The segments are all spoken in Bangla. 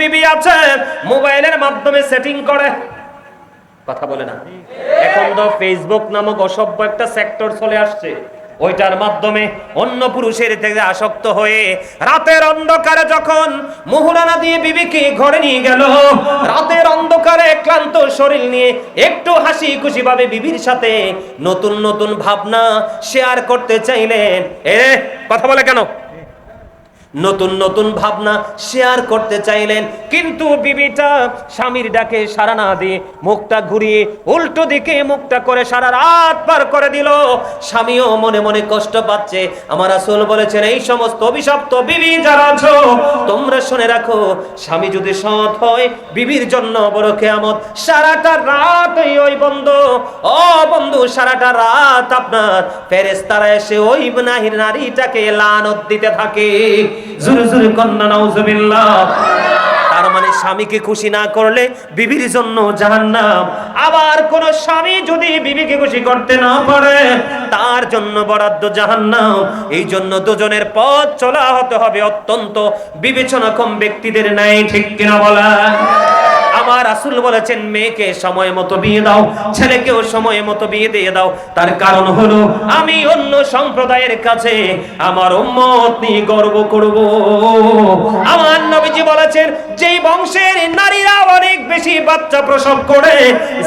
বিবি আছে মোবাইলের মাধ্যমে সেটিং করে, কথা বলে না। এখন তো ফেসবুক নামক অসভ্য একটা সেক্টর চলে আসছে, ওইটার মাধ্যমে অন্য পুরুষের থেকে আসক্ত হয়ে রাতের অন্ধকারে যখন মুহুরানা দিয়ে বিবিকে ঘরে নিয়ে গেল, রাতের অন্ধকারে ক্লান্ত শরীর নিয়ে একটু হাসি খুশি ভাবে বিবির সাথে নতুন নতুন ভাবনা শেয়ার করতে চাইলেন। কথা বলে কেন? নতুন নতুন ভাবনা শেয়ার করতে চাইলেন, কিন্তু বিবিটা স্বামীর ডাকে সাড়া না দিয়ে মুখটা ঘুরিয়ে উল্টো দিকে মুখটা করে সারা রাত পার করে দিল। স্বামীও মনে মনে কষ্ট পাচ্ছে। আমার রাসূল বলেছেন, এই সমস্ত অভিশপ্ত বিবি যারা আছো তোমরা শুনে রাখো, স্বামী যদি সৎ হয় বিবির জন্য বড় কিয়ামত। সারাটা রাত ওই বন্ধু, ও বন্ধু, সারাটা রাত আপনার ফেরেশতারা এসে ওই নারীটাকে লানত দিতে থাকে। জোরে জোরে কন্না নাউজুবিল্লাহ। তার মানে স্বামীকে খুশি না করলে বিবির জন্য জাহান্নাম। আবার কোন স্বামী যদি বিবিকে খুশি করতে না পারে তার জন্য বরাদ্দ জাহান্নাম। এই জন্য দুজনের পথ চলা হতে হবে অত্যন্ত বিবেচনাক্ষম ব্যক্তিদের ন্যায়, ঠিক কিনা বলা? আমার রাসূল বলেছেন, মেয়েকে সময় মতো বিয়ে দাও, ছেলেকেও সময় মতো বিয়ে দিয়ে দাও। তার কারণ হলো আমি অন্য সম্প্রদায়ের কাছে আমার উম্মত নিয়ে গর্ব করব। আমার নবীজি বলেছেন, যেই বংশের নারীরা অনেক বেশি বাচ্চা প্রসব করে,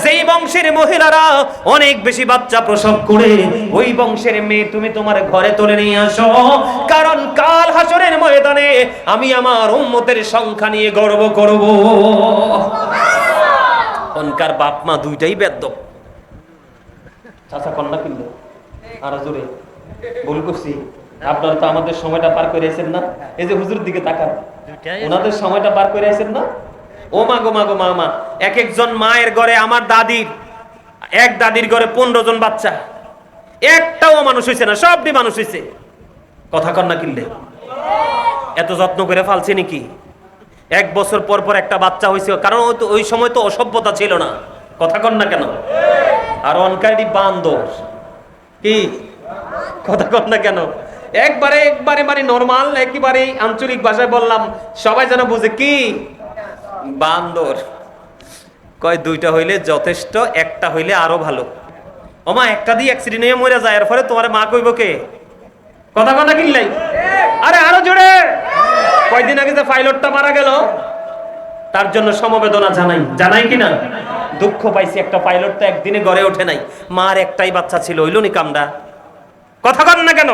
যেই বংশের মহিলারা অনেক বেশি বাচ্চা প্রসব করে, ওই বংশের মেয়ে তুমি তোমার ঘরে তুলে নিয়ে আসো, কারণ কাল হাসরের ময়দানে আমি আমার উম্মতের সংখ্যা নিয়ে গর্ব করব। অনকার বাপ মা দুইটাই বেদ্য। চাচা কন্যা কিনলো আরো জোরে ভুল করছি। আপনারা তো আমাদের সময়টা পার করে আছেন না? এই যে হুজুর দিকে তাকান, ওনাদের সময়টা পার করে আছেন না? ও মা গো মা গো মা মা, এক একজন মায়ের ঘরে, আমার দাদির এক দাদির ঘরে 15 জন বাচ্চা, একটাও মানুষ হয়েছে না, সবই মানুষ হয়েছে। কথা কন্যা কিনলে এত যত্ন করে ফালছে নাকি? 1 বছর পর পর একটা বাচ্চা হয়েছে, কারণ ওই সময় তো অসভ্যতা ছিল না। কথা কন না কেন? আর অনকারি বান্দর কি, কথা কন না কেন? একবারে মানে নরমাল, একেবারে আঞ্চলিক ভাষায় বললাম সবাই যেন বুঝে, কি বান্দর। কয় দুইটা হইলে যথেষ্ট, একটা হইলে আরো ভালো। ওমা একটা দিয়ে অ্যাক্সিডেন্ট হয়ে মরে যায়, এর ফলে তোমার মা কইব কে? কথা কন না কিনলাই? আরে আরো জোরে। কয়দিন আগে যে পাইলটটা মারা গেল তার জন্য সমবেদনা জানাই কিনা? দুঃখ পাইছি, একটা পাইলট তো একদিনে গড়ে ওঠে নাই। মার একটাই বাচ্চা ছিল, হইল নি কামডা? কথা কন না কেন?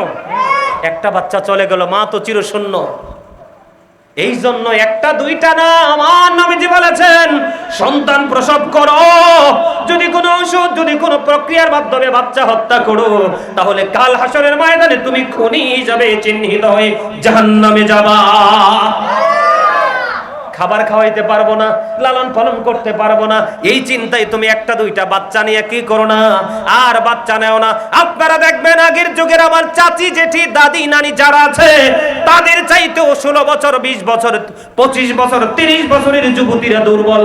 একটা বাচ্চা চলে গেল, মা তো চিরশূন্য। এই জন্য একটা দুইটা না, আমার নবীজি বলেছেন, সন্তান প্রসব করো, যদি কোনো ঔষধ, যদি কোনো প্রক্রিয়ার মাধ্যমে বাচ্চা হত্যা করো, তাহলে কাল হাসরের ময়দানে তুমি খুনি হিসাবে চিহ্নিত হয়ে জাহান্নামে যাবা। খাবার খাওয়াইতে পারবো না, লালন পালন করতে পারবো না, এই চিন্তায় তুমি একটা দুইটা বাচ্চা নিয়ে কি করো না, আর বাচ্চা নেও না। আপনারা দেখবেন আগের যুগের আমার চাচি জেঠি দাদি নানি যারা আছে, তাদের চাইতেও 16 বছর 20 বছর 25 বছর 30 বছরের যুবতীরা দুর্বল।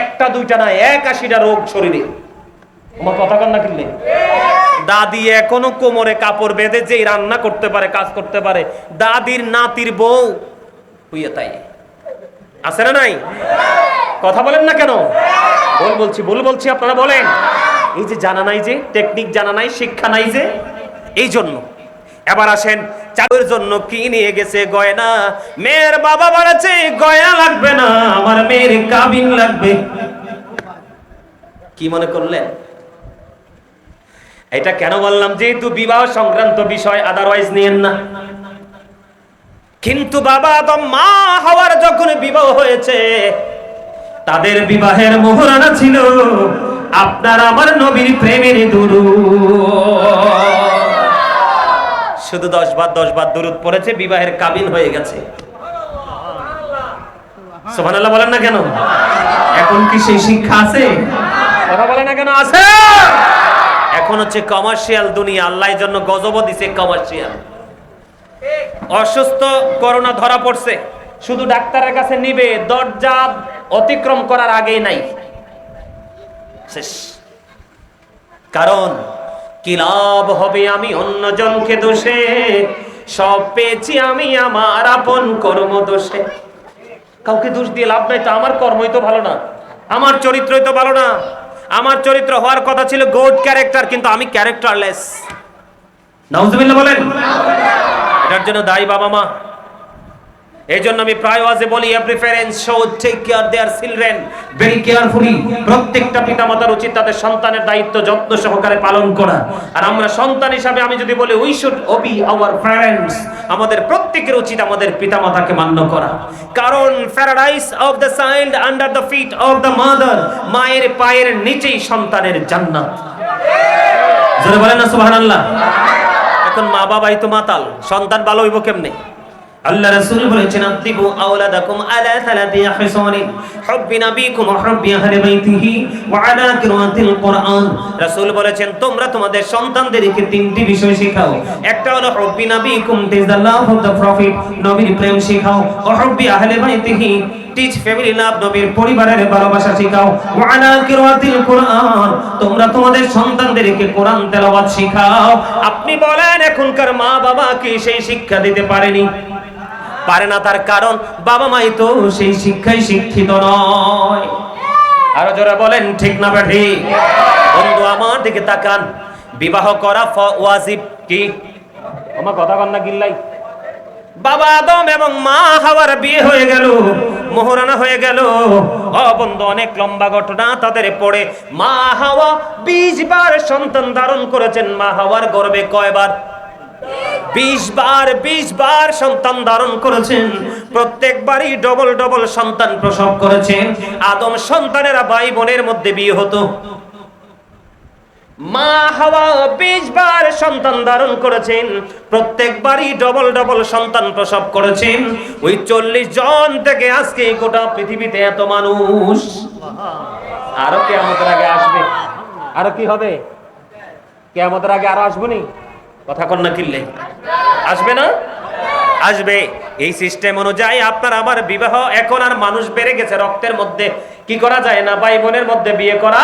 একটা দুইটা না, 81টা রোগ শরীরে। আমার কথা কন না কিনলে? দাদি এখনো কোমরে কাপড় বেঁধে যেই রান্না করতে পারে, কাজ করতে পারে, দাদির নাতির বউ হইয়া তাই আছে না নাই? কথা বলেন না কেন? ভুল বলছি আপনারা বলেন। এই যে জানা নাই, যে টেকনিক জানা নাই, শিক্ষা নাই, যে এই জন্য। এবার আসেন, চাকরির জন্য কি নিয়ে গেছে? গয়না। মেয়ের বাবা বলেছে গয়না লাগবে না, আমার মেয়ের কাবিন লাগবে। কি মনে করলেন? এটা কেন বললাম? যেহেতু বিবাহ সংক্রান্ত বিষয়, আদারওয়াইজ নিয়েন না। কিন্তু বাবা আদম মা হাওয়ার যখন বিবাহ হয়েছে, তাদের বিবাহের মোহরানা ছিল আপনার আমার নবীর প্রেমের দুরূদ। শুধু 10 বার দুরূদ পড়েছে, বিবাহের কাবিন হয়ে গেছে। সুবহানাল্লাহ বলেন না কেন? এখন কি সেই শিক্ষা আছে? কথা বলে না কেন? আছে। এখন হচ্ছে কমার্শিয়াল দুনিয়া। আল্লাহর জন্য গজব দিছে কমার্শিয়াল। অসুস্থ, করোনা ধরা পড়ছে, শুধু ডাক্তারের কাছে নিবে, দরজা অতিক্রম করার আগেই নাই, শেষ। কারণ কি লাভ হবে আমি অন্যজনকে দোষে, সব পেয়েছি আমি আমার আপন কর্ম দোষে। কাউকে দোষ দিয়ে লাভ নাই, তো আমার কর্মই তো ভালো না, আমার চরিত্রই তো ভালো না। আমার চরিত্র হওয়ার কথা ছিল গুড ক্যারেক্টার, কিন্তু আমি ক্যারেক্টারলেস। নাউজুবিল্লাহ বলেন। এটার জন্য দায়ী বাবা মা। এই জন্য আমি প্রায় ওয়াজে বলি, every parents should take care their children very carefully. প্রত্যেকটা পিতামাতার উচিত তাদের সন্তানের দায়িত্ব যত্ন সহকারে পালন করা। আর আমরা সন্তান হিসাবে আমি যদি বলি, we should obey our parents, আমাদের প্রত্যেকের উচিত আমাদের পিতামাতাকে মান্য করা। কারণ paradise of the child under the feet of the mother, মায়ের পায়ের নিচেই সন্তানের জান্নাত। জোরে বলেন না সুবহানাল্লাহ। এখন মা বাবাই তো মাতাল, সন্তান ভালো হইব কেমনে? আল্লাহ রাসূল বলেছেন, আদিবু আওলাদাকুম আলা সালাতি হিসানি হুব্বি নাবিকুম ওয়া হুব্বি আহলি বাইতিহি ওয়া আলা কিরাতিল কুরআন। রাসূল বলেছেন, তোমরা তোমাদের সন্তানদেরকে তিনটি বিষয় শেখাও। একটা হলো হুব্বি নাবিকুম, teach the love of the prophet, নবীর প্রেম শেখাও। ওয়া হুব্বি আহলি বাইতিহি, টিচ ফ্যামিলি লাভ, নবীর পরিবারের ভালোবাসা শেখাও। ওয়া আলা কিরাতিল কুরআন, তোমরা তোমাদের সন্তানদেরকে কোরআন তেলাওয়াত শেখাও। আপনি বলেন এখনকার মা বাবা কি সেই শিক্ষা দিতে পারেনি? পারে না। তার কারণ বাবা মাই তো সেই শিক্ষায় শিক্ষিত নয়। আরো জোরে বলেন ঠিক না ঠিক? বন্ধু আমার দিকে তাকান, বিবাহ করা ওয়াজিব কি? আমার কথা কন না গিল্লাই। বাবা আদম এবং মা হাওয়ার বিয়ে হয়ে গেল, মোহরানা হয়ে গেল। ও বন্ধু, অনেক লম্বা ঘটনা তাদের পড়ে। মা হাওয়া 20 বার সন্তান ধারণ করেছেন। মা হাওয়ার গর্ভে কয়বার? 20 বার সন্তান ধারণ করেছেন। প্রত্যেকবারই ডবল ডবল সন্তান প্রসব করেছেন। আদম সন্তানেরা ভাই বোনের মধ্যে বিয়ে হতো। মা হাওয়া 20 বার সন্তান ধারণ করেছেন, প্রত্যেকবারই ডবল ডবল সন্তান প্রসব করেছেন। ওই 40 জন থেকে আজকে গোটা পৃথিবীতে এত মানুষ। আরো কিয়ামতের আগে আসবে। আরো কি হবে? কিয়ামতের আগে আরো আসবে নি? কথা কন না কিল্লে, আসবে না? আসবে। এই সিস্টেম অনুযায়ী আপনার আমার বিবাহ, এখন আর মানুষ বেড়ে গেছে রক্তের মধ্যে, কি করা যায় না? ভাই বোনের মধ্যে বিয়ে করা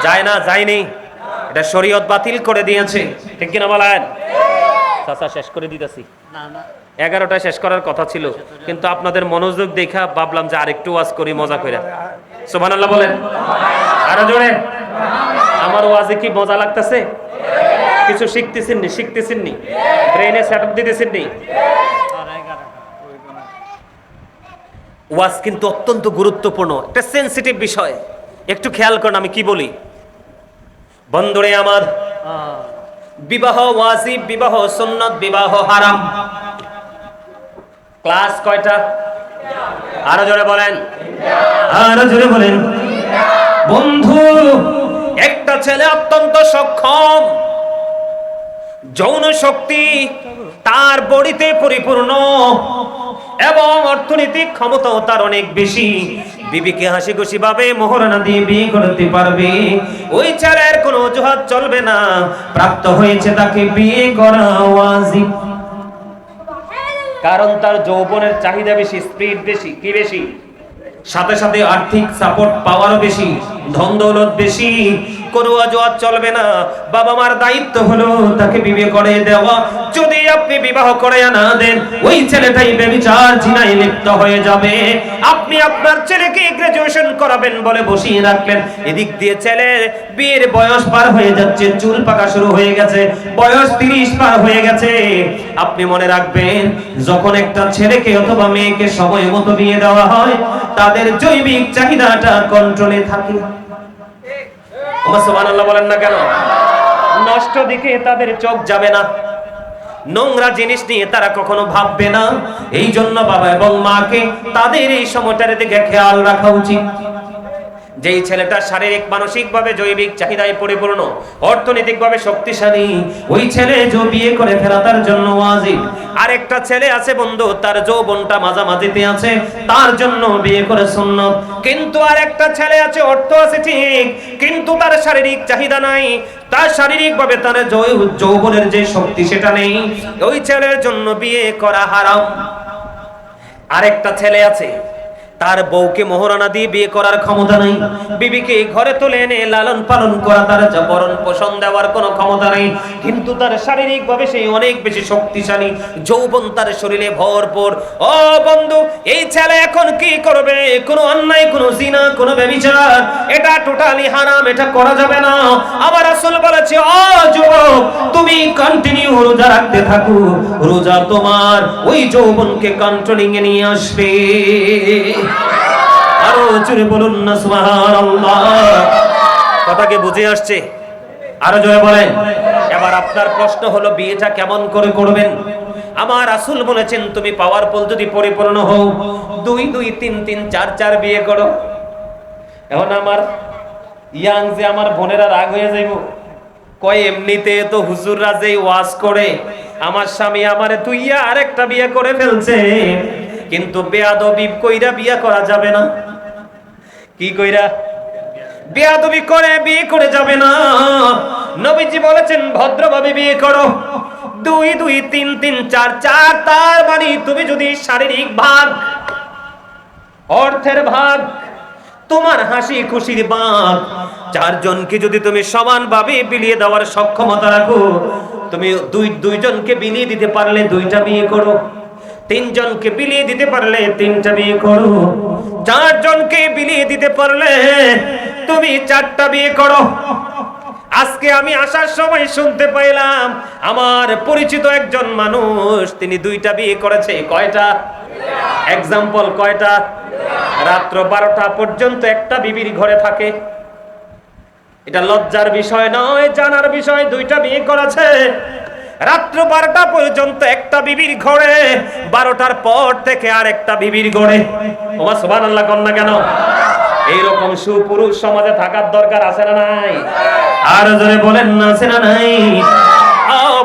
যায় না, যায়নি। এটা শরীয়ত বাতিল করে দিয়েছে, ঠিক কিনা বলেন? চাচা শেষ করে দিতেছি। 11টায় শেষ করার কথা ছিল, কিন্তু আপনাদের মনোযোগ দেখা ভাবলাম যে আরেকটু ওয়াজ করি মজা কইরা। সুবহানাল্লাহ বলেন। আরো জোরে। আমার ওয়াজে কি মজা লাগতেছে? কিছু শিখতেছেন নি? ব্রেইনে সেটআপ দিতেছেন নি? ওয়াজ কিন্তু অত্যন্ত গুরুত্বপূর্ণ, একটা সেনসিটিভ বিষয়। একটু খেয়াল করুন আমি কি বলি। বন্ধুরে আমার, বিবাহ ওয়াজিব, বিবাহ সুন্নাত, বিবাহ হারাম। ক্লাস কয়টা? আরো জোরে বলেন, আরো জোরে বলেন। বন্ধু, একটা ছেলে অত্যন্ত সক্ষম, যৌন শক্তি তার বডিতে পরিপূর্ণ এবং অর্থনৈতিক ক্ষমতাও তার অনেক বেশি। বিবিকে হাসি খুশি ভাবে মোহরানা দিয়ে বিয়ে করতে পারবে। ওই ছেলের কোনো অজুহাত চলবে না। প্রাপ্ত হয়েছে, তাকে বিয়ে করা ওয়াজিব। কারণ তার যৌবনের চাহিদা বেশি, স্পিড বেশি, কি বেশি? সাথে সাথে আর্থিক সাপোর্ট পাওয়ারও বেশি, ধন দৌলত বেশি। কোনো অজুহাত চলবে না। বাবা মার দায়িত্ব হলো তাকে বিয়ে করে দেওয়া। যদি আপনি বিবাহ করে না দেন, ওই ছেলেটাই ব্যভিচার জিনায় লিপ্ত হয়ে যাবে। আপনি আপনার ছেলেকে গ্রাজুয়েশন করাবেন বলে বসিয়ে রাখলেন, এদিক দিয়ে ছেলের বিয়ের বয়স পার হয়ে যাচ্ছে, চুল পাকা শুরু হয়ে গেছে, বয়স 30 পার হয়ে গেছে। আপনি মনে রাখবেন, যখন একটা ছেলেকে অথবা মেয়েকে সময় মতো বিয়ে দেওয়া হয়, তাদের জৈবিক চাহিদাটা কন্ট্রোলে থাকে। সুবহানাল্লাহ বলেন না কেন? নষ্ট দিকে তাদের চোখ যাবে না, নোংরা জিনিস নিয়ে তারা কখনো ভাববে না। এই জন্য বাবা এবং মাকে তাদের এই সময়টার দিকে খেয়াল রাখা উচিত। যেই ছেলেটা শারীরিক মানসিক ভাবে জৈবিক চাহিদায় পরিপূর্ণ, অর্থনৈতিক ভাবে শক্তিশালী, ওই ছেলে যে বিয়ে করে ফেলা তার জন্য ওয়াজিব। আরেকটা ছেলে আছে বন্ধু, তার যৌবনটা মাঝামাঝিতে আছে, তার জন্য বিয়ে করে সুন্নাত। কিন্তু আরেকটা ছেলে আছে, অর্থ আছে ঠিক, কিন্তু তার শারীরিক চাহিদা নাই, তার শারীরিক ভাবে তার যৌবনের যে শক্তি সেটা নেই, ওই ছেলের জন্য বিয়ে করা হারাম। আরেকটা ছেলে আছে, তার বউকে মোহরানা দিয়ে বিয়ে করার ক্ষমতা নাই, বিবিকে ঘরে তুলে এনে লালন পালন করা, তার ভরণ পোষণ দেওয়ার কোনো ক্ষমতা নেই, কিন্তু তার শারীরিক ভাবে সে অনেক বেশি শক্তিশালী, যৌবন তার শরীরে ভরপুর। ও বন্ধু, এই ছেলে এখন কি করবে? কোনো অন্যায়, কোনো জিনা, কোনো ব্যভিচার, এটা টোটালি হারাম, এটা করা যাবে না। আমার রাসূল বলেছে, ও যুবক, তুমি কন্টিনিউ রোজা রাখতে থাকো, রোজা তোমার ওই যৌবনকে কন্ট্রোলিং এ নিয়ে আসবে। আরো জোরে বলুন না সুবহানাল্লাহ। কথা কি বুঝে আসছে? আরো জোরে বলেন। এবার আপনার প্রশ্ন হলো, বিয়েটা কেমন করে করবেন? আমার রাসূল বলেছেন, তুমি পাওয়ারফুল যদি পরিপূর্ণ হও, 2 2 3 3 4 4 বিয়ে করো। এখন আমার ইয়াং যে আমার বোনেরা রাগ হয়ে যাইব, কয় এমনিতে তো হুজুররা যেই ওয়াজ করে, আমার স্বামী আমারে তুইয়া আরেকটা বিয়ে করে ফেলছে, কিন্তু বেয়াদবি কইরা বিয়ে করা যাবে না। কি কইরা? বেয়াদবি করে বিয়ে করে যাবে না। নবীজি বলেছেন, ভদ্রভাবে বিয়ে করো। 2 2 3 3 4 4, তার মানে তুমি যদি শারীরিক ভাগ, অর্থের ভাগ, তোমার হাসি খুশির ভাগ, 4 জনকে যদি তুমি সমানভাবে বিলিয়ে দেওয়ার সক্ষমতা রাখো, তুমি 2 জনকে বিলিয়ে দিতে পারলে 2টা বিয়ে করো, 3 জনকে বিলিয়ে দিতে পারলে 3টা বিয়ে করো, 4 জনকে বিলিয়ে দিতে পারলে তুমি 4টা বিয়ে করো। আজকে আমি আসার সময় শুনতে পাইলাম, আমার পরিচিত একজন মানুষ, তিনি 2টা বিয়ে করেছে। কয়টা? এক্সাম্পল কয়টা? রাত্র 12টা পর্যন্ত একটা বিবির ঘরে থাকে। এটা লজ্জার বিষয় নয়, জানার বিষয়। 2টা বিয়ে করেছে, রাত্র 12টা পর্যন্ত একটা বিবির ঘরে, 12টার পর থেকে আর একটা বিবির ঘরে। ওমা সুবহানাল্লাহ কন না কেন? এইরকম সুপুরুষ সমাজে থাকার দরকার আছে না নাই? আর জোরে বলেন না, আছে না নাই?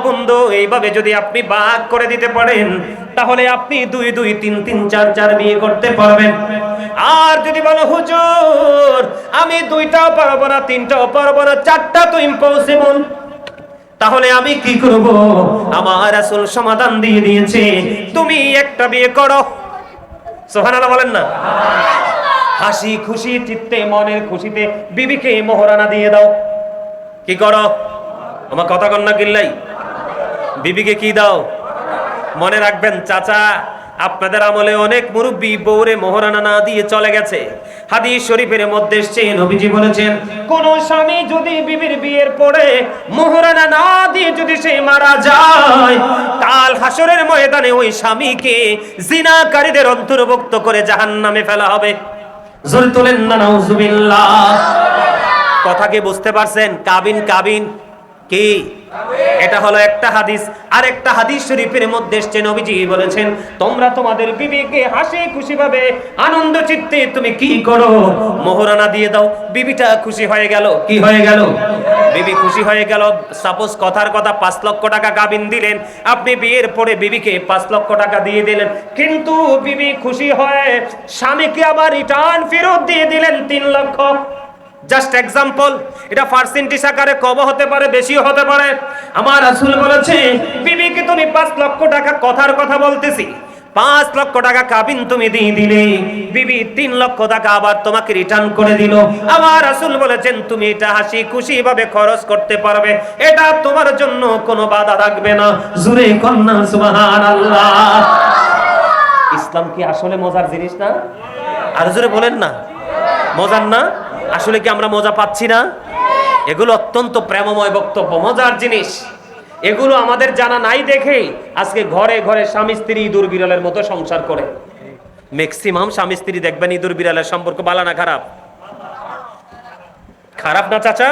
বন্ধু, এইভাবে যদি আপনি ভাগ করে দিতে পারেন, তাহলে আপনি 2 2 3 3 4 4 বিয়ে করতে পারবেন। আর যদি বলো, হুজুর আমি 2টাও পারবো না, 3টাও পারবো না, 4টা তো ইম্পসিবল, তাহলে আমি কি করব? আমার রাসূল সমাধান দিয়ে দিয়েছে, তুমি একটা বিয়ে করো। সুবহানাল্লাহ বলেন না? হাসি খুশি চিত্তে, মনের খুশিতে বিবিকে মোহরানা দিয়ে দাও। কি করো? আমার কথা কন্যা কিল্লাই, বিবিকে কি দাও? মনে রাখবেন চাচা, আপনাদের আমলে অনেক মুরব্বী বউরে মোহরানা না দিয়ে চলে গেছে। হাদিস শরীফের মধ্যে এসেছে, নবীজি বলেছেন, কোন স্বামী যদি বিবির বিয়ের পরে মোহরানা না দিয়ে যদি সে মারা যায়, কাল হাসরের ময়দানে ওই স্বামীকে জিনাকারীদের অন্তর্ভুক্ত করে জাহান্নামে ফেলা হবে। জোরে তোলেন না নাউজুবিল্লাহ। কথা কি বুঝতে পারছেন? কাবিন কাবিন কি? এটা হলো একটা হাদিস। আর একটা হাদিস শরীফের মধ্যে এসেছে, নবীজি বলেছেন, তোমরা তোমাদের বিবিকে হাসি খুশি ভাবে আনন্দ চিত্তে তুমি কি করো? মোহরানা দিয়ে দাও। বিবিটা খুশি হয়ে গেল। কি হয়ে গেল? বিবি খুশি হয়ে গেল। সাপোজ কথার কথা 5 লক্ষ টাকা কাবিন দিলেন, আপনি বিয়ের পরে বিবিকে 5 লক্ষ টাকা দিয়ে দিলেন, কিন্তু বিবি খুশি হয়ে স্বামীকে আবার রিটার্ন ফেরত দিয়ে দিলেন 3 লক্ষ। জাস্ট এক্সাম্পল, এটা পার্সেন্টেজ আকারে কম হতে পারে, বেশিও হতে পারে। আমার রাসূল বলেছে, বিবিকে তুমি 5 লক্ষ টাকা, কথার কথা বলতেছি, 5 লক্ষ টাকা কাবিন তুমি দিয়ে দিলে, বিবি 3 লক্ষ টাকা আবার তোমাকে রিটার্ন করে দিল। আমার রাসূল বলেছেন, তুমি এটা হাসি খুশি ভাবে খরচ করতে পারবে, এটা তোমার জন্য কোনো বাধা থাকবে না। জোরে কন্যা সুবহানাল্লাহ। ইসলাম কি আসলে মজার জিনিস না? আর জোরে বলেন না, মজার না? আসলে কি আমরা মজা পাচ্ছি না? এগুলো অত্যন্ত প্রেমময় বক্তব্য, মজার জিনিস। এগুলো আমাদের জানা নাই দেখে আজকে ঘরে ঘরে স্বামী স্ত্রী ইঁদুর বিড়ালের মতো সংসার করে। ম্যাক্সিমাম স্বামী স্ত্রী দেখবেন ইঁদুর বিড়ালের সম্পর্ক ভালো না খারাপ? খারাপ না চাচা?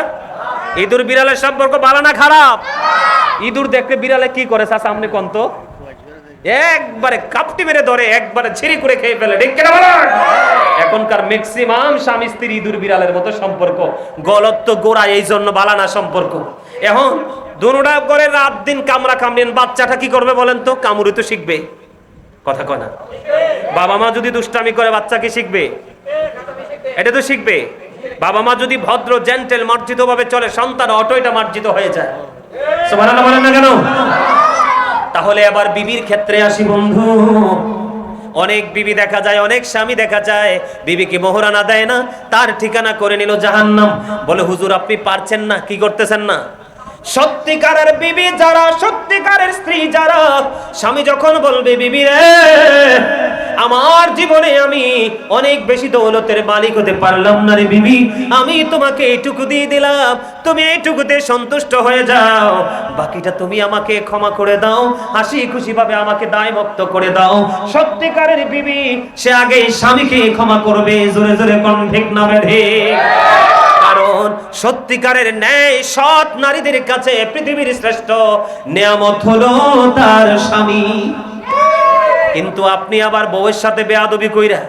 ইঁদুর বিড়ালের সম্পর্ক ভালো না খারাপ? ইঁদুর দেখতে বিড়ালে কি করে চাচা আপনি কোন তো? একবারে কাপটি মেরে ধরে, একবারে ছিঁড়ি করে খেয়ে ফেলে। ঠিক কিনা বলেন? এখনকার ম্যাক্সিমাম স্বামী স্ত্রী ইঁদুর বিড়ালের মতো সম্পর্ক। গলত তো গোড়া, এই জন্য বালানা সম্পর্ক। এখন দুনোটা করে রাত দিন কামড়া কামড়েন, বাচ্চাটা কি করবে বলেন তো? কামড়ি তো শিখবে। কথা কয় না? বাবা মা যদি দুষ্টামি করে, বাচ্চা কি শিখবে? এটা তো শিখবে। বাবা মা যদি ভদ্র জেন্টেল মার্জিত ভাবে চলে, সন্তান অটোইটা মার্জিত হয়ে যায়। সুবহানাল্লাহ বলেন না কেন? তাহলে আবার বিবির ক্ষেত্রে আসি বন্ধু। অনেক বিবি দেখা যায়, অনেক স্বামী দেখা যায়, বিবিকে মোহরানা দেয় না, তার ঠিকানা করে নিল জাহান্নাম। বলে হুজুর আপনি পারছেন না, কি করতেছেন না? সত্যিকারের বিবি যারা, সত্যিকারের স্ত্রী যারা, স্বামী যখন বলবে বিবি রে আমার জীবনে আমি অনেক বেশি দৌলতের মালিক হতে পারলাম না রে বিবি, আমি তোমাকে এইটুকু দিয়ে দিলাম, তুমি এইটুকুতে সন্তুষ্ট হয়ে যাও, বাকিটা তুমি আমাকে ক্ষমা করে দাও, হাসি খুশি ভাবে আমাকে দায় মুক্ত করে দাও। সত্যিকারের বিবি সে আগে স্বামীকে ক্ষমা করবে। জোরে জোরে কোন ঠিক না বেঠে? কারণ সত্যিকারের ন্যায় সৎ নারীদের কাছে পৃথিবীর শ্রেষ্ঠ নিয়ামত হলো তার স্বামী। কিন্তু আপনি আবার বউয়ের সাথে বেয়াদবি কইরা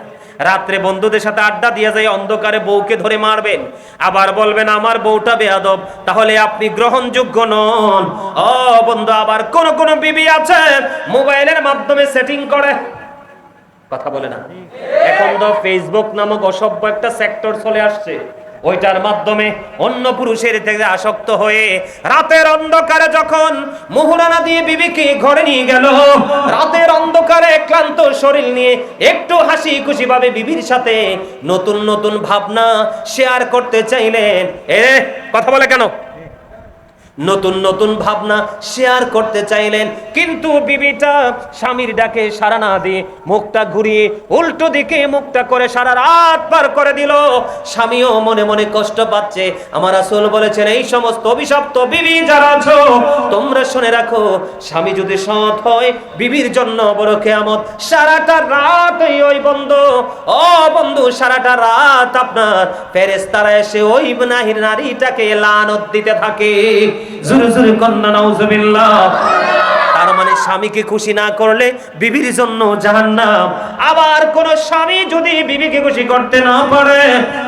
রাত্রে বন্ধুদের সাথে আড্ডা দিয়ে যায় অন্ধকারে বউকে ধরে মারবেন, আবার বলবেন আমার বউটা বেয়াদব, তাহলে আপনি গ্রহণযোগ্য নন। ও বন্ধু, আবার কোন কোন বিবি আছে মোবাইলের মাধ্যমে সেটিং করে, কথা বলে না। এখন তো ফেসবুক নামক অসভ্য একটা সেক্টর চলে আসছে, ওইটার মাধ্যমে অন্য পুরুষের থেকে আসক্ত হয়ে রাতের অন্ধকারে যখন মোহরানা দিয়ে বিবিকে ঘরে নিয়ে গেল, রাতের অন্ধকারে ক্লান্ত শরীর নিয়ে একটু হাসি খুশি ভাবে বিবির সাথে নতুন নতুন ভাবনা শেয়ার করতে চাইলেন। কথা বলে কেন? নতুন নতুন ভাবনা শেয়ার করতে চাইলেন, কিন্তু বিবিটা স্বামীর ডাকে সাড়া না দিয়ে মুখটা ঘুরিয়ে উল্টো দিকে মুখটা করে সারা রাত পার করে দিল। স্বামীও মনে মনে কষ্ট পাচ্ছে। আমার রাসূল বলেছেন এই সমস্ত অভিশপ্ত বিবি যারা আছো তোমরা শুনে রাখো, স্বামী যদি সৎ হয় বিবির জন্য বড় কিয়ামত। সারাটা রাত ওই বন্ধু, ও বন্ধু, সারাটা রাত আপনার ফেরেশতারা এসে ওই নারীটাকে লানত দিতে থাকে। জোরে জোরে কন্না নাউজুবিল্লাহ। তার মানে স্বামীকে খুশি না করলে বিবির জন্য জাহান্নাম। আবার কোন স্বামী যদি বিবিকে খুশি করতে না পারে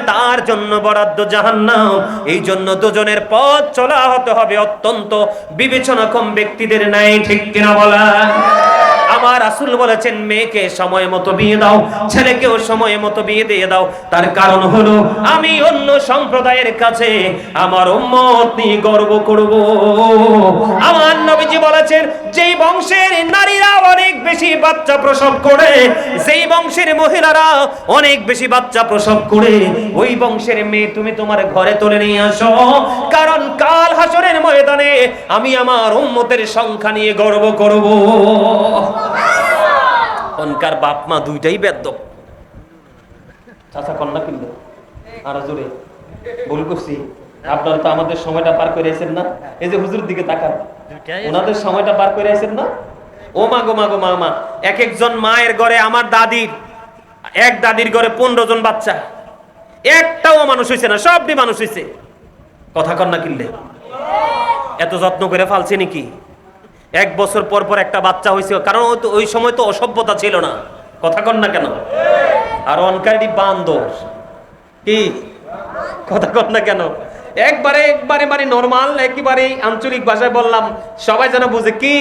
তার জন্য বরাদ্দ জাহান্নাম। এই জন্য দুজনের পথ চলা হতে হবে অত্যন্ত বিবেচনাক্ষম ব্যক্তিদের ন্যায়, ঠিক কিনা বলা? আমার রাসূল বলেছেন মেয়েকে সময় মতো বিয়ে দাও, ছেলেকেও সময় মতো বিয়ে দিয়ে দাও। তার কারণ হলো আমি অন্য সম্প্রদায়ের কাছে আমার উম্মত নিয়ে গর্ব করব। আমার নবীজি বলেছেন যেই বংশের নারীরা অনেক বেশি বাচ্চা প্রসব করে, যেই বংশের মহিলারা অনেক বেশি বাচ্চা প্রসব করে, ওই বংশের মেয়ে তুমি তোমার ঘরে তুলে নিয়ে আসো, কারণ কাল হাসরের ময়দানে আমি আমার উম্মতের সংখ্যা নিয়ে গর্ব করব। অনকার বাপ মা দুইটাই বেদ্যপ। চাচা কন্যা কিনলো আর জোরে ভুল করছি, আপনারা তো আমাদের সময়টা পার করে আছেন না? এই যে হুজুর দিকে তাকান, ওনাদের সময়টা পার করে আছেন না? ও মা গো মা গো মা, এক একজন মায়ের ঘরে, আমার দাদির এক দাদির ঘরে 15 জন বাচ্চা, একটাও মানুষ হইছে না, সবটি মানুষ হইছে। কথা কন্যা কিনলে এত যত্ন করে ফালছে নাকি? 1 বছর পর পর একটা বাচ্চা হয়েছে, কারণ ওই সময় তো অসভ্যতা ছিল না। কথা কন না কেন? আর অনকারি বান্দর কি, কথা কন না কেন? একবারে মানে নরমাল, একেবারে আঞ্চলিক ভাষায় বললাম সবাই যেন বুঝে, কি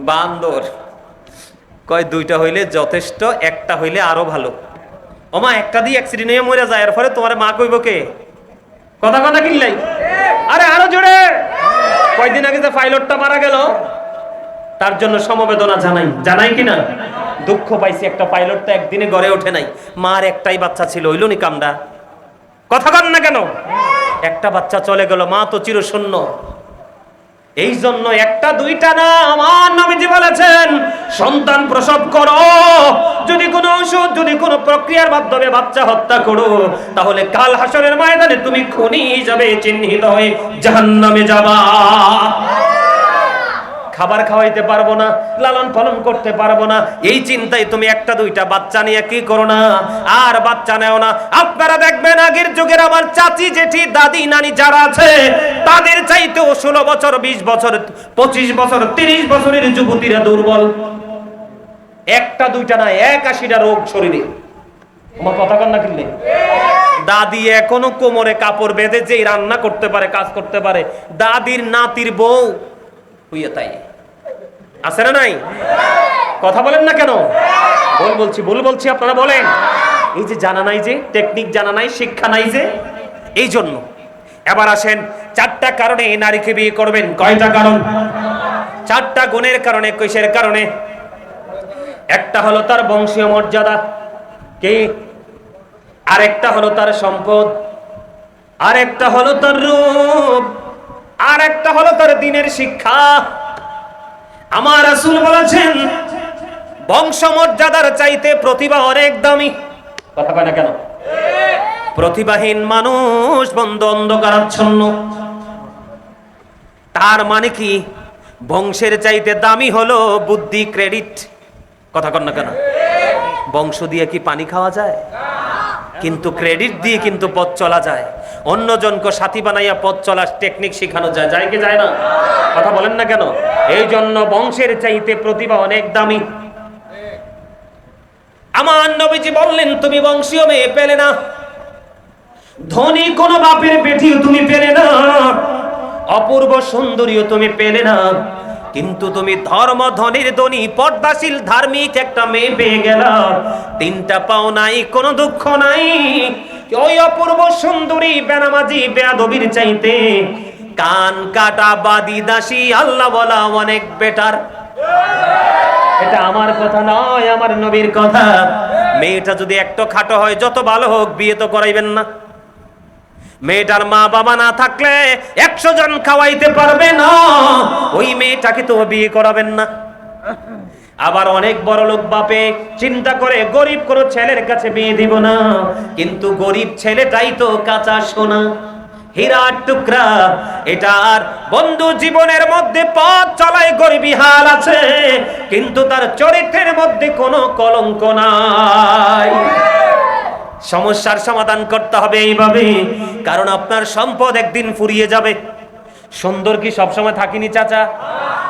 বান্দর। কয় দুইটা হইলে যথেষ্ট, একটা হইলে আরো ভালো। ওমা একটা দিয়ে অ্যাক্সিডেন্ট হয়ে মরে যায়, এর ফলে তোমার মা কইব কে? কথা কন না কিনলাই? আরে আরো জোরে। কয়দিন আগে যে পাইলটটা মারা গেল তার জন্য সমবেদনা জানাই কিনা? দুঃখ পাইছি, একটা পাইলট তো একদিনে গড়ে ওঠে নাই, মার একটাই বাচ্চা ছিল, হইল নি কামডা? কথা কন না কেন? একটা বাচ্চা চলে গেল, মা তো চিরশূন্য। এই জন্য একটা দুইটা না, আমার নবীজি বলেছেন সন্তান প্রসব করো, যদি কোনো ওষুধ, যদি কোনো প্রক্রিয়ার মাধ্যমে বাচ্চা হত্যা করো, তাহলে কাল হাসরের ময়দানে তুমি খুনি হিসাবে চিহ্নিত হয়ে জাহান্নামে যাবা। খাবার খাওয়াইতে পারবো না, লালন পালন করতে পারবো না, এই চিন্তায় তুমি একটা দুইটা বাচ্চা নিয়ে কি করো না, আর বাচ্চা নেও না। আপনারা দেখবেন আগের যুগের আমার চাচি জেঠি দাদি নানি যারা আছে তাদের চাইতেও 16 বছর 20 বছর 25 বছর 30 বছরের যুবতীরা দুর্বল। একটা দুইটা না, 81টা রোগ শরীরে। আমার কথা কন না কিনলে? দাদি এখনো কোমরে কাপড় বেঁধে যে রান্না করতে পারে, কাজ করতে পারে, দাদির নাতির বউ হইয়া তাই আছে না নাই? কথা বলেন না কেন? ভুল বলছি আপনারা বলেন। এই যে জানা নাই, যে টেকনিক জানা নাই, শিক্ষা নাই, যে এই জন্য। এবার আসেন 4টা কারণে নারীকে বিয়ে করবেন। কয়টা কারণ? 4টা গুণের কারণে। কিসের কারণে? একটা হলো তার বংশীয় মর্যাদা, কি? আরেকটা হলো তার সম্পদ, আরেকটা হলো তার রূপ, আরেকটা হলো তার দ্বীনের শিক্ষা। আমার রাসূল বলেছেন বংশমর্যাদার চাইতে প্রতিভা অনেক দামি। কথা কয় না কেন? প্রতিভাহীন মানুষ বন্ধ অন্ধকারাচ্ছন্ন। তার মানে কি বংশের চাইতে দামি হলো বুদ্ধি, ক্রেডিট। কথা কন না কেন? বংশ দিয়ে কি পানি খাওয়া যায়? কিন্তু ক্রেডিট দিয়ে কিন্তু পথ চলা যায়। অন্যজনকে সাথী বানাইয়া পথ চলার টেকনিক শেখানো যায়, যায় কি যায় না? কথা বলেন না কেন? এই জন্য বংশের চাইতে প্রতিভা অনেক দামি। আমার নবীজি বললেন তুমি বংশীয় মেয়ে পেলে না, ধনী কোন বাপের বেটিও তুমি পেলে না, অপূর্ব সুন্দরীও তুমি পেলে না, কিন্তু তুমি ধর্ম ধনীর ধনী পর্দাশীল ধার্মিক একটা মেয়ে পেয়ে গেলা। তিনটা পাও নাই, কোনো দুঃখ নাই। ওই অপূর্ব সুন্দরী বেনামাজি বেয়াদবির চাইতে কান কাটা বাদী দাসী আল্লাহ বলা অনেক বেটার। এটা আমার কথা নয়, আমার নবীর কথা। মেয়েটা যদি একটু খাটো হয়, যত ভালো হোক, বিয়ে তো করাইবেন না। মেয়েটার মা বাবা না থাকলে 100 জন খাওয়াইতে পারবে না, ওই মেয়েটাকে তো বিয়ে করাবেন না। আবার অনেক বড় লোক বাপে চিন্তা করে গরিব কোন ছেলের কাছে বিয়ে দিব না, কিন্তু গরিব ছেলেটাই তো কাঁচা সোনা, হীরার টুকরা। এটার বন্ধু জীবনের মধ্যে পথ চলায় গরিবী হাল আছে, কিন্তু তার চরিত্রের মধ্যে কোনো কলঙ্ক নাই। সমস্যার সমাধান করতে হবে এইভাবে, কারণ আপনার সম্পদ একদিন ফুরিয়ে যাবে। সুন্দর কি সবসময় থাকিনি চাচা?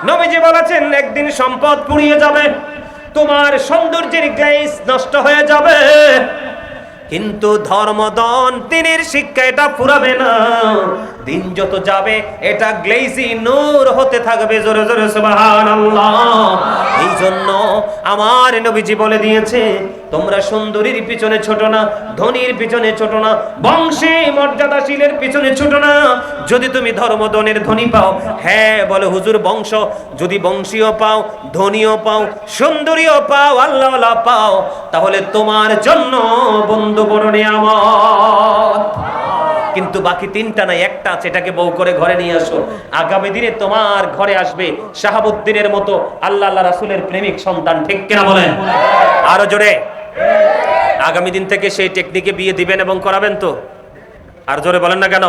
নবীজি বলেছেন একদিন সম্পদ ফুরিয়ে যাবে, তোমার সৌন্দর্যের গ্লেজ নষ্ট হয়ে যাবে, কিন্তু ধর্মদন দিনের শিক্ষা এটা ফুরাবে না। দিন যত যাবে এটা গ্লেজি নূর হতে থাকবে। জোরে জোরে সুবহানাল্লাহ। এই জন্য আমার নবীজি বলে দিয়েছে তোমরা সুন্দরীর পিছনে ছোট না, ধনীর পিছনে ছোট না, বংশে মর্যাদাশীলের পিছনে ছোট না। যদি তুমি ধর্মদনের ধনী পাও, হ্যাঁ বলে হুজুর বংশ, যদি বংশীয় পাও, ধনীও পাও, সুন্দরীও পাও, আল্লাহওয়ালা পাও, তাহলে তোমার জন্য বন্ধু বড় নিয়ামত। কিন্তু বাকি তিনটা নাই, একটা আছে, এটাকে বউ করে ঘরে নিয়ে আসো। আগামী দিনে তোমার ঘরে আসবে শাহাবুদ্দিনের মতো আল্লাহ আল্লাহ রাসূলের প্রেমিক সন্তান। ঠিক কিনা বলেন? আরো জোরে। আগামী দিন থেকে সেই টেকনিকে বিয়ে দিবেন এবং করাবেন তো? আর জোরে বলেন না কেন?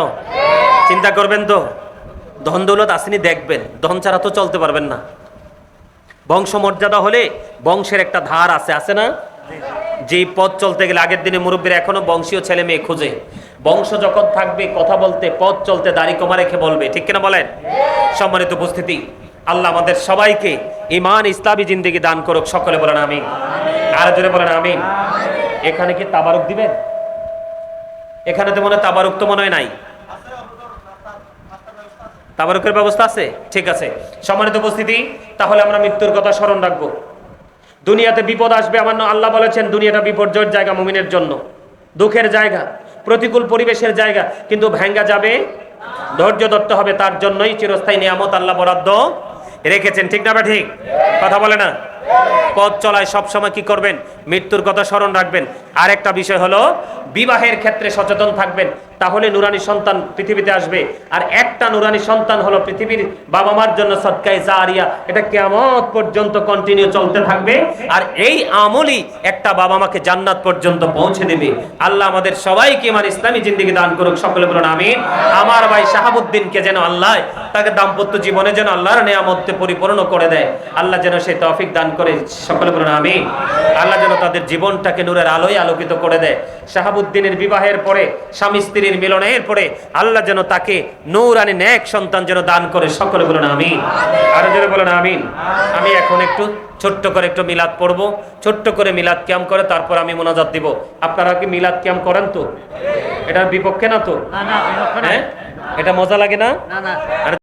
চিন্তা করবেন তো? ধন দৌলত আসেনি দেখবেন, ধন ছাড়া তো চলতে পারবেন না। বংশ মর্যাদা হলে বংশের একটা ধার আছে, আছে না? যে পথ চলতে গেলে আগের দিনে মুরব্বীরা এখনো বংশীয় ছেলে মেয়ে খুঁজে। বংশ যখন থাকবে, কথা বলতে, পথ চলতে দাড়ি কমা রেখে বলবে। ঠিক কিনা বলেন? সম্মানিত উপস্থিতি, আল্লাহ আমাদের সবাইকে ঈমান ইসলামী জিন্দেগি দান করুক। সকলে বলেন আমিন। আর জোরে বলেন আমিন। এখানে কি তাবারুক দিবেন? এখানে তো মনে হয় তাবারুক তো মনে হয় নাই। তাবারুকের ব্যবস্থা আছে? ঠিক আছে। সম্মানিত উপস্থিতি, তাহলে আমরা মৃত্যুর কথা স্মরণ রাখবো। দুনিয়াতে বিপদ আসবে, আমার আল্লাহ বলেছেন দুনিয়াটা বিপর্যয়ের জায়গা, মুমিনের জন্য দুঃখের জায়গা, প্রতিকূল পরিবেশের জায়গা, কিন্তু ভাঙ্গা যাবে, ধৈর্য ধরতে হবে। তার জন্যই চিরস্থায়ী নিয়ামত আল্লাহ বরাদ্দ রেখেছেন। ঠিক না? ঠিক কথা বলে না? পথ চলায় সবসময় কি করবেন? মৃত্যুর কথা স্মরণ রাখবেন। আর একটা বিষয় হলো বিবাহের ক্ষেত্রে সচেতন থাকবেন, তাহলে নুরানি সন্তান পৃথিবীতে আসবে। আর একটা নুরানি সন্তান হলো পৃথিবীর বাবা মার জন্য সদকায়ে জারিয়া, এটা কিয়ামত পর্যন্ত কন্টিনিউ চলতে থাকবে। আর এই আমলই একটা বাবা মাকে জান্নাত পর্যন্ত পৌঁছে দেবে। আল্লাহ আমাদের সবাইকে আমার ইসলামী জিন্দেগি দান করুক। সকলে বলুন আমিন। আমার ভাই শাহাবুদ্দিনকে যেন আল্লাহ তাকে দাম্পত্য জীবনে যেন আল্লাহর নিয়ামতে পরিপূর্ণ করে দেয়, আল্লাহ যেন সেই তৌফিক দান করে। সকলে বলুন আমিন। আল্লাহ যেন তাদের জীবনটাকে নূরের আলোয় আলোকিত করে দেয়। শাহাবুদ্দিনের বিবাহের পরে, স্বামী স্ত্রীর মিলনের পরে আল্লাহ যেন তাকে নূরানি নেক সন্তান যেন দান করে। সকলে বলুন আমিন। আরো জোরে বলুন আমিন। আমি এখন একটু ছোট্ট করে একটু মিলাদ পড়বো, ছোট্ট করে মিলাদ কিয়াম করে তারপর আমি মোনাজাত দিব। আপনারা কি মিলাদ কিয়াম করেন তো? এটার বিপক্ষে না তো? হ্যাঁ, এটা মজা লাগে না?